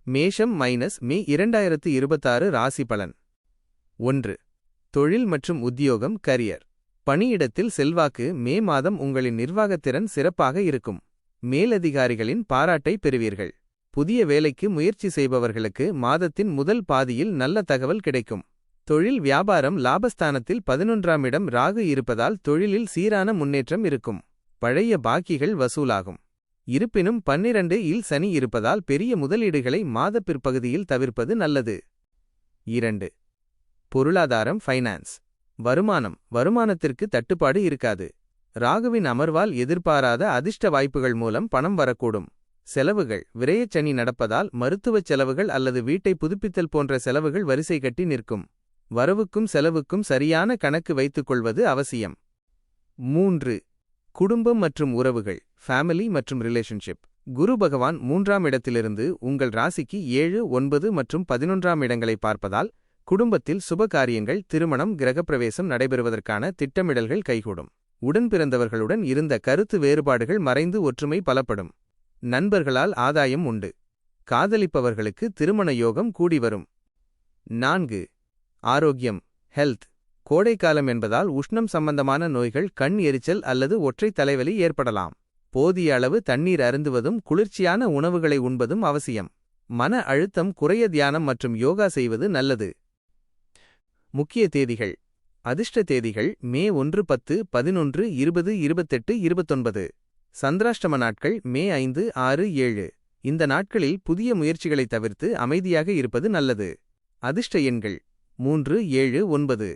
மேஷம் மே 2026 ராசி பலன். 1. தொழில் மற்றும் உத்தியோகம் கரியர். பணியிடத்தில் செல்வாக்கு. மே மாதம் உங்களின் நிர்வாகத்திறன் சிறப்பாக இருக்கும். மேலதிகாரிகளின் பாராட்டை பெறுவீர்கள். புதிய வேலைக்கு முயற்சி செய்பவர்களுக்கு மாதத்தின் முதல் பாதியில் நல்ல தகவல் கிடைக்கும். தொழில் வியாபாரம் லாபஸ்தானத்தில் 11ஆம் இடம் ராகு இருப்பதால் தொழிலில் சீரான முன்னேற்றம் இருக்கும். பழைய பாக்கிகள் வசூலாகும். இருப்பினும் 12இல் சனி இருப்பதால் பெரிய முதலீடுகளை மாத பிற்பகுதியில் தவிர்ப்பது நல்லது. 2. பொருளாதாரம் ஃபைனான்ஸ். வருமானத்திற்கு தட்டுப்பாடு இருக்காது. ராகுவின் அமர்வால் எதிர்பாராத அதிர்ஷ்ட வாய்ப்புகள் மூலம் பணம் வரக்கூடும். செலவுகள். விரயச்சனி நடப்பதால் மருத்துவச் செலவுகள் அல்லது வீட்டை புதுப்பித்தல் போன்ற செலவுகள் வரிசை கட்டி நிற்கும். வரவுக்கும் செலவுக்கும் சரியான கணக்கு வைத்துக் கொள்வது அவசியம். 3. குடும்பம் மற்றும் உறவுகள் ஃபேமிலி மற்றும் ரிலேஷன்ஷிப். குரு பகவான் 3ஆம் இடத்திலிருந்து உங்கள் ராசிக்கு 7, 9 மற்றும் 11ஆம் இடங்களை பார்ப்பதால் குடும்பத்தில் சுபகாரியங்கள், திருமணம், கிரகப்பிரவேசம் நடைபெறுவதற்கான திட்டமிடல்கள் கைகூடும். உடன்பிறந்தவர்களுடன் இருந்த கருத்து வேறுபாடுகள் மறைந்து ஒற்றுமை பலப்படும். நண்பர்களால் ஆதாயம் உண்டு. காதலிப்பவர்களுக்கு திருமண யோகம் கூடி வரும். 4. ஆரோக்கியம் ஹெல்த். கோடைக்காலம் என்பதால் உஷ்ணம் சம்பந்தமான நோய்கள், கண் எரிச்சல் அல்லது ஒற்றை தலைவலி ஏற்படலாம். போதிய அளவு தண்ணீர் அருந்துவதும் குளிர்ச்சியான உணவுகளை உண்பதும் அவசியம். மன அழுத்தம் குறைய தியானம் மற்றும் யோகா செய்வது நல்லது. முக்கிய தேதிகள். அதிர்ஷ்ட தேதிகள் மே 1, 10, 11, 20, 28, 29. சந்திராஷ்டம நாட்கள் மே 5, 6, 7. இந்த நாட்களில் புதிய முயற்சிகளை தவிர்த்து அமைதியாக இருப்பது நல்லது. அதிர்ஷ்ட எண்கள் 3, 7, 9.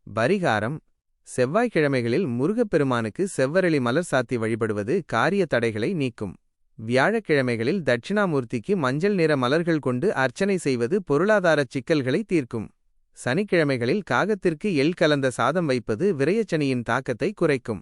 பரிகாரம். செவ்வாய்க்கிழமைகளில் முருகப்பெருமானுக்கு செவ்வரளி மலர் சாத்தி வழிபடுவது காரிய தடைகளை நீக்கும். வியாழக்கிழமைகளில் தட்சிணாமூர்த்திக்கு மஞ்சள் நிற மலர்கள் கொண்டு அர்ச்சனை செய்வது பொருளாதாரச் சிக்கல்களை தீர்க்கும். சனிக்கிழமைகளில் காகத்திற்கு எள் கலந்த சாதம் வைப்பது விரயச்சனியின் தாக்கத்தை குறைக்கும்.